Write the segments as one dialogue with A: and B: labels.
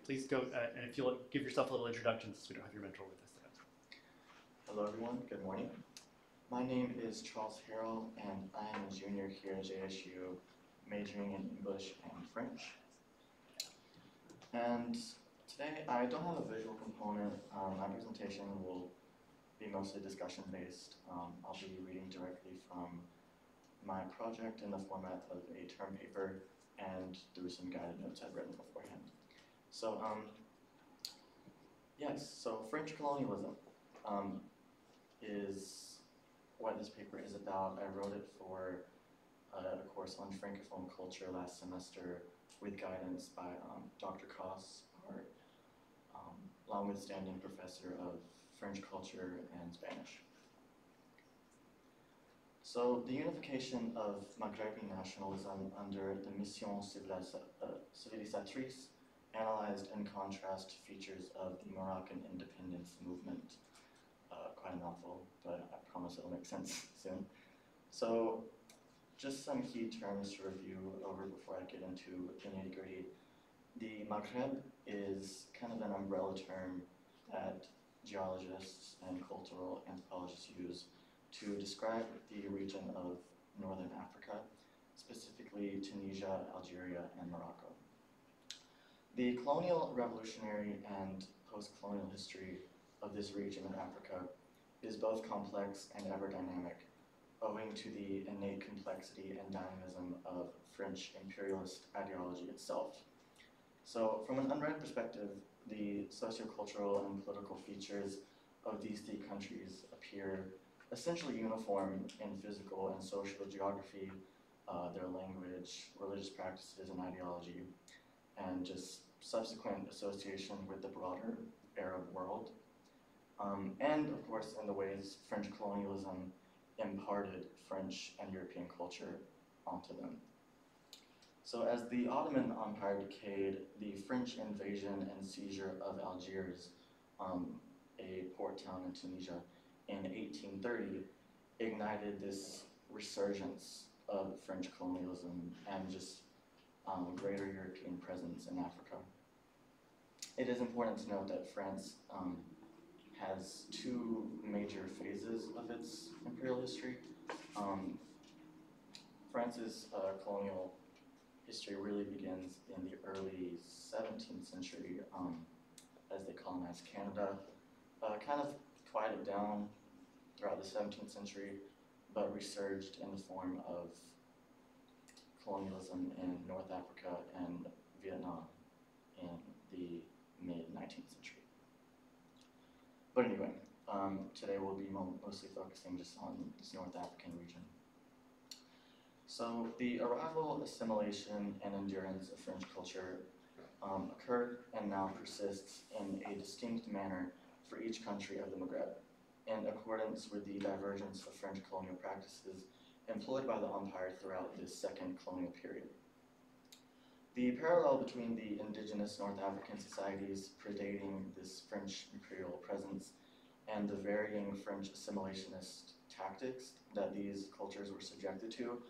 A: Please go, and if you'll give yourself a little introduction since we don't have your mentor with us today.
B: Hello everyone, good morning. My name is Charles Harrell, and I am a junior here at JSU, majoring in English and French. And today I don't have a visual component. My presentation will be mostly discussion based. I'll be reading directly from my project in the format of a term paper and through some guided notes I've written beforehand. So, yes, so French colonialism is what this paper is about. I wrote it for a course on Francophone culture last semester with guidance by Dr. Koss, our long-withstanding professor of French culture and Spanish. So the unification of Maghrebi nationalism under the Mission Civilisatrice analyzed and contrast features of the Moroccan independence movement. Quite a mouthful, but I promise it'll make sense soon. So just some key terms to review over before I get into the nitty-gritty. The Maghreb is kind of an umbrella term that geologists and cultural anthropologists use to describe the region of northern Africa, specifically Tunisia, Algeria, and Morocco. The colonial, revolutionary, and post-colonial history of this region of Africa is both complex and ever dynamic, owing to the innate complexity and dynamism of French imperialist ideology itself. So from an unread perspective, the sociocultural and political features of these three countries appear essentially uniform in physical and social geography, their language, religious practices, and ideology, and just subsequent association with the broader Arab world. And of course, in the ways French colonialism imparted French and European culture onto them. So as the Ottoman Empire decayed, the French invasion and seizure of Algiers, a port town in Tunisia, in 1830 ignited this resurgence of French colonialism and just greater European presence in Africa. It is important to note that France has two major phases of its imperial history. France's colonial history really begins in the early 17th century as they colonized Canada, kind of quieted down throughout the 17th century, but resurged in the form of colonialism in North Africa and Vietnam in the mid-19th century. But anyway, today we'll be mostly focusing just on this North African region. So the arrival, assimilation, and endurance of French culture occurred and now persists in a distinct manner for each country of the Maghreb, in accordance with the divergence of French colonial practices employed by the empire throughout this second colonial period. The parallel between the indigenous North African societies predating this French imperial presence and the varying French assimilationist tactics that these cultures were subjected to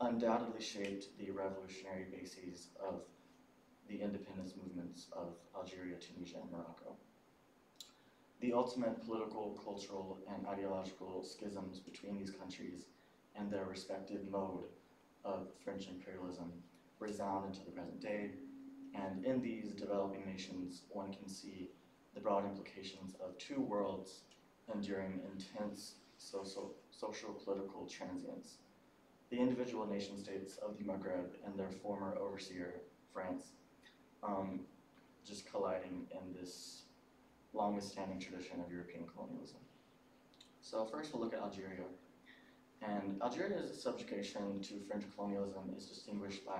B: undoubtedly shaped the revolutionary bases of the independence movements of Algeria, Tunisia, and Morocco. The ultimate political, cultural, and ideological schisms between these countries and their respective mode of French imperialism resound into the present day, and in these developing nations, one can see the broad implications of two worlds enduring intense social-political transience. The individual nation-states of the Maghreb and their former overseer, France, just colliding in this long-standing tradition of European colonialism. So first we'll look at Algeria. And Algeria's subjugation to French colonialism is distinguished by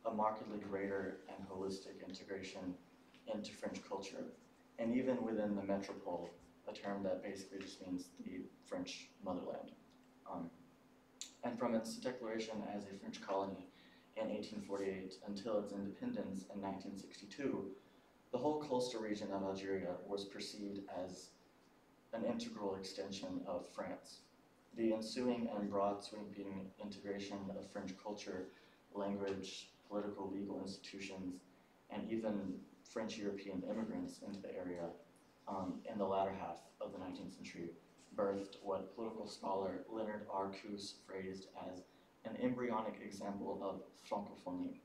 B: a markedly greater and holistic integration into French culture, and even within the metropole, a term that basically just means the French motherland. And from its declaration as a French colony in 1848 until its independence in 1962, the whole coastal region of Algeria was perceived as an integral extension of France. The ensuing and broad sweeping integration of French culture, language, political, legal institutions, and even French European immigrants into the area in the latter half of the 19th century birthed what political scholar Leonard R. Koss phrased as an embryonic example of francophonie,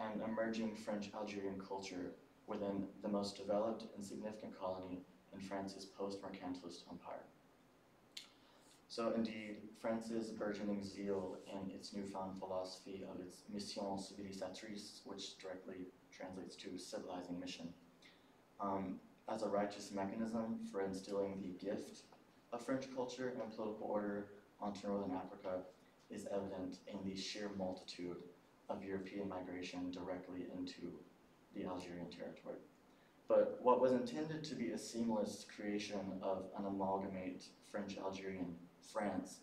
B: an emerging French-Algerian culture within the most developed and significant colony in France's post-mercantilist empire. So indeed, France's burgeoning zeal and its newfound philosophy of its mission civilisatrice, which directly translates to civilizing mission, as a righteous mechanism for instilling the gift of French culture and political order onto Northern Africa, is evident in the sheer multitude of European migration directly into the Algerian territory. But what was intended to be a seamless creation of an amalgamate French-Algerian France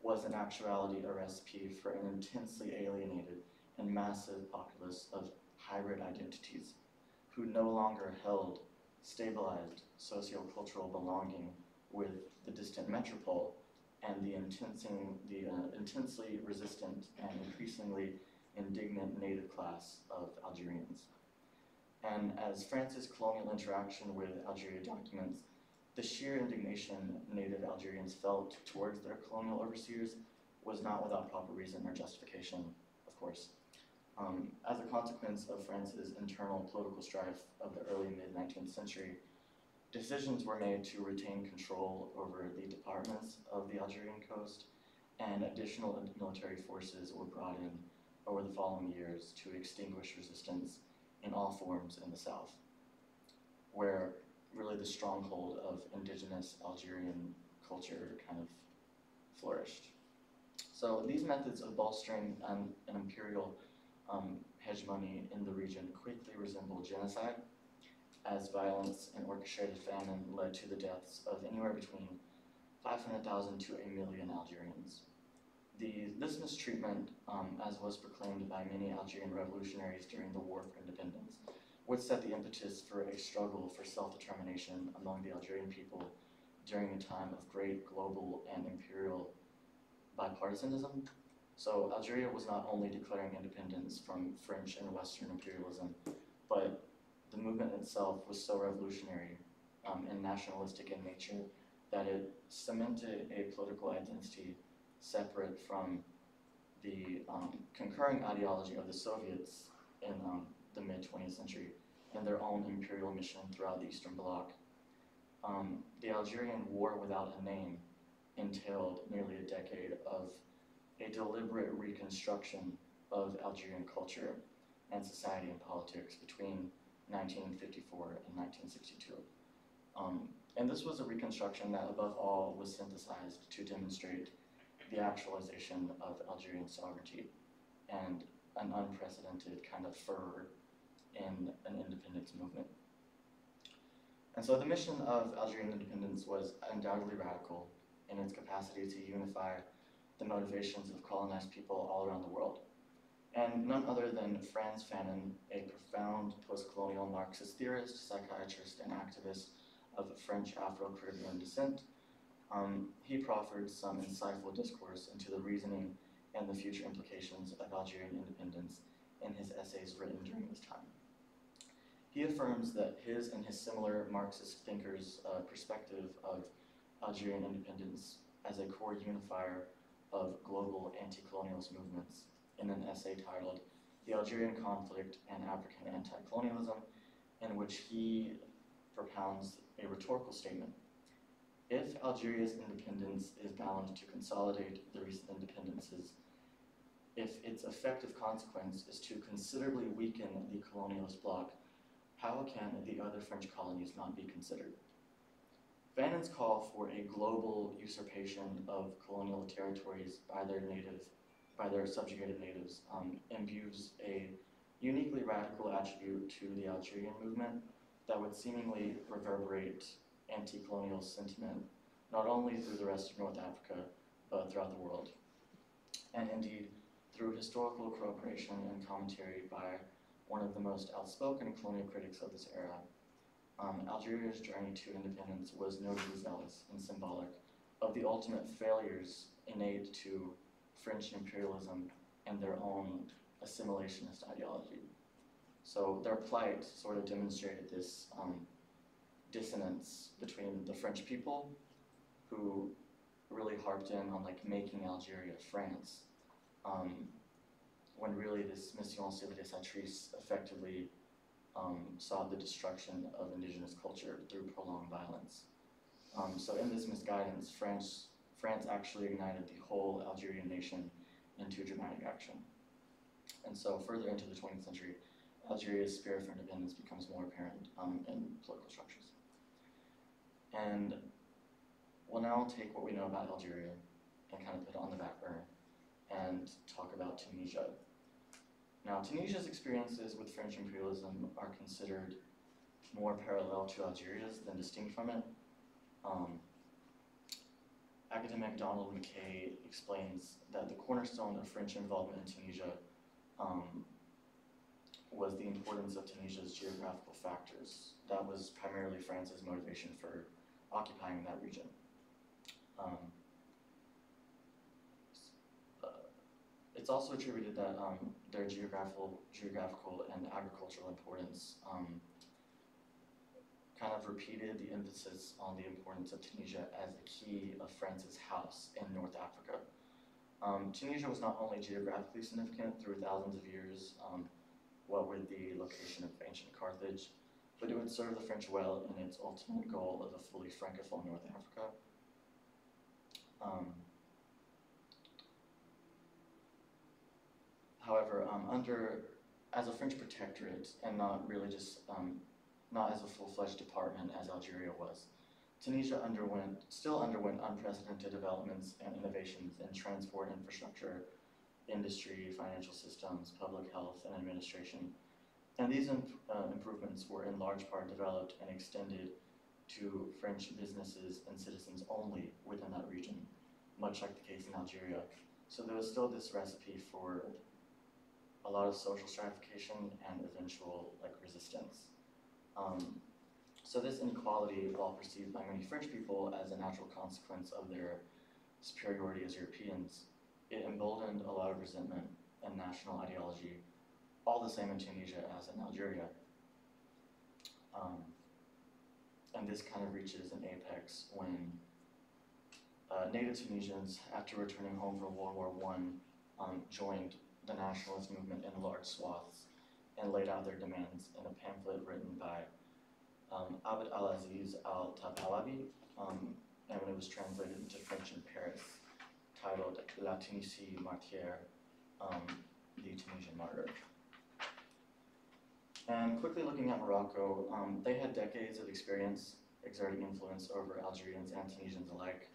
B: was in actuality a recipe for an intensely alienated and massive populace of hybrid identities who no longer held stabilized socio-cultural belonging with the distant metropole and the intensely resistant and increasingly indignant native class of Algerians. And as France's colonial interaction with Algeria documents, the sheer indignation native Algerians felt towards their colonial overseers was not without proper reason or justification, of course. As a consequence of France's internal political strife of the early mid-19th century, decisions were made to retain control over the departments of the Algerian coast, and additional military forces were brought in over the following years to extinguish resistance in all forms in the south, where really the stronghold of indigenous Algerian culture kind of flourished. So these methods of bolstering an imperial hegemony in the region quickly resembled genocide, as violence and orchestrated famine led to the deaths of anywhere between 500,000 to 1 million Algerians. This mistreatment, as was proclaimed by many Algerian revolutionaries during the War for Independence, would set the impetus for a struggle for self-determination among the Algerian people during a time of great global and imperial bipartisanism. So Algeria was not only declaring independence from French and Western imperialism, but the movement itself was so revolutionary and nationalistic in nature that it cemented a political identity separate from the concurring ideology of the Soviets in the mid-20th century and their own imperial mission throughout the Eastern Bloc. The Algerian War without a name entailed nearly a decade of a deliberate reconstruction of Algerian culture and society and politics between 1954 and 1962. And this was a reconstruction that above all was synthesized to demonstrate the actualization of Algerian sovereignty and an unprecedented kind of fervor in an independence movement. And so the mission of Algerian independence was undoubtedly radical in its capacity to unify the motivations of colonized people all around the world. And none other than Frantz Fanon, a profound post-colonial Marxist theorist, psychiatrist, and activist of French Afro-Caribbean descent, he proffered some insightful discourse into the reasoning and the future implications of Algerian independence in his essays written during this time. He affirms that his and his similar Marxist thinkers' perspective of Algerian independence as a core unifier of global anti-colonialist movements in an essay titled The Algerian Conflict and African Anti-Colonialism, in which he propounds a rhetorical statement. If Algeria's independence is bound to consolidate the recent independences, if its effective consequence is to considerably weaken the colonialist bloc, how can the other French colonies not be considered? Fanon's call for a global usurpation of colonial territories by their subjugated natives imbues a uniquely radical attribute to the Algerian movement that would seemingly reverberate anti-colonial sentiment not only through the rest of North Africa, but throughout the world. And indeed, through historical corroboration and commentary by one of the most outspoken colonial critics of this era, Algeria's journey to independence was notably zealous and symbolic of the ultimate failures innate to French imperialism and their own assimilationist ideology. So their plight sort of demonstrated this dissonance between the French people, who really harped in on like making Algeria France, when really this Mission Civilisatrice effectively saw the destruction of indigenous culture through prolonged violence. So in this misguidance, France actually ignited the whole Algerian nation into dramatic action. And so further into the 20th century, Algeria's spirit for independence becomes more apparent in political structures. And we'll now take what we know about Algeria and kind of put it on the back burner and talk about Tunisia. Now, Tunisia's experiences with French imperialism are considered more parallel to Algeria's than distinct from it. Academic Donald McKay explains that the cornerstone of French involvement in Tunisia was the importance of Tunisia's geographical factors. That was primarily France's motivation for occupying that region. It's also attributed that their geographical and agricultural importance kind of repeated the emphasis on the importance of Tunisia as a key of France's house in North Africa. Tunisia was not only geographically significant through thousands of years, what with the location of ancient Carthage, but it would serve the French well in its ultimate goal of a fully francophone North Africa. However, as a French protectorate, and not really just, not as a full-fledged department as Algeria was, Tunisia still underwent unprecedented developments and innovations in transport infrastructure, industry, financial systems, public health, and administration. And these improvements were in large part developed and extended to French businesses and citizens only within that region, much like the case in Algeria. So there was still this recipe for a lot of social stratification and eventual resistance. So this inequality, while perceived by many French people as a natural consequence of their superiority as Europeans, it emboldened a lot of resentment and national ideology, all the same in Tunisia as in Algeria. And this kind of reaches an apex when native Tunisians, after returning home from World War I, joined the nationalist movement in large swaths and laid out their demands in a pamphlet written by Abd al-Aziz al-Tabalabi, and when it was translated into French in Paris, titled La Tunisie Martyre, the Tunisian Martyr. And quickly looking at Morocco, they had decades of experience exerting influence over Algerians and Tunisians alike,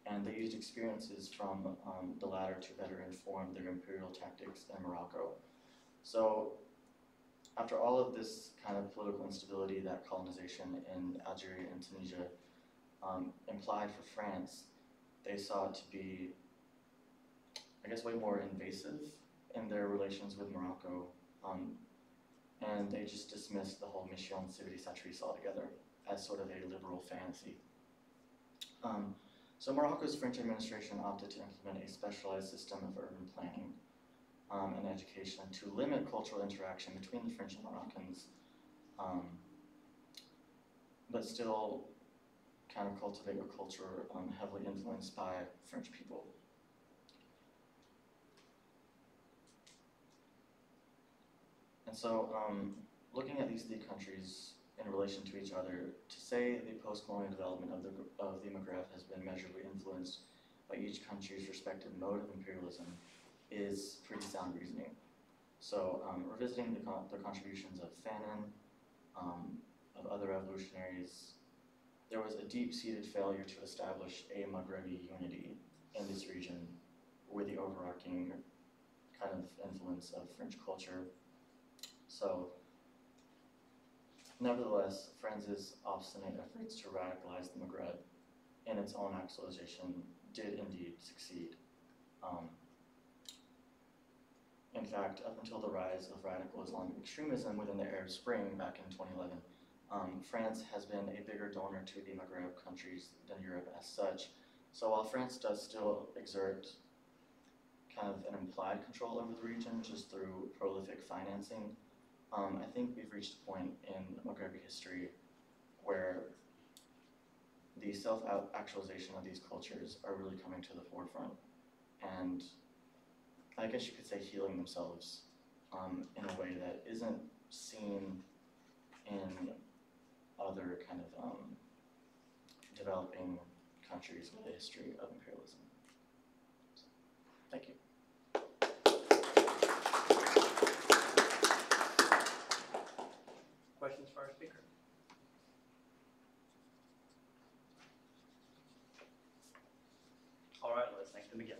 B: and they used experiences from the latter to better inform their imperial tactics in Morocco. So after all of this kind of political instability that colonization in Algeria and Tunisia implied for France, they saw it to be, I guess, way more invasive in their relations with Morocco, and they just dismissed the whole Mission Civilisatrice altogether as sort of a liberal fantasy. So Morocco's French administration opted to implement a specialized system of urban planning and education to limit cultural interaction between the French and Moroccans, but still kind of cultivate a culture heavily influenced by French people. And so, looking at these three countries in relation to each other, to say the post-colonial development of the Maghreb has been measurably influenced by each country's respective mode of imperialism is pretty sound reasoning. So, revisiting the contributions of Fanon, of other revolutionaries, there was a deep-seated failure to establish a Maghrebi unity in this region with the overarching kind of influence of French culture. So, nevertheless, France's obstinate efforts to radicalize the Maghreb in its own actualization did indeed succeed. In fact, up until the rise of radical Islamic extremism within the Arab Spring back in 2011, France has been a bigger donor to the Maghreb countries than Europe as such. So while France does still exert kind of an implied control over the region just through prolific financing, I think we've reached a point in Maghrebi history where the self-actualization of these cultures are really coming to the forefront, and I guess you could say healing themselves in a way that isn't seen in other kind of developing countries with a history of imperialism. So, thank you.
A: Questions for our speaker? All right, let's thank them again.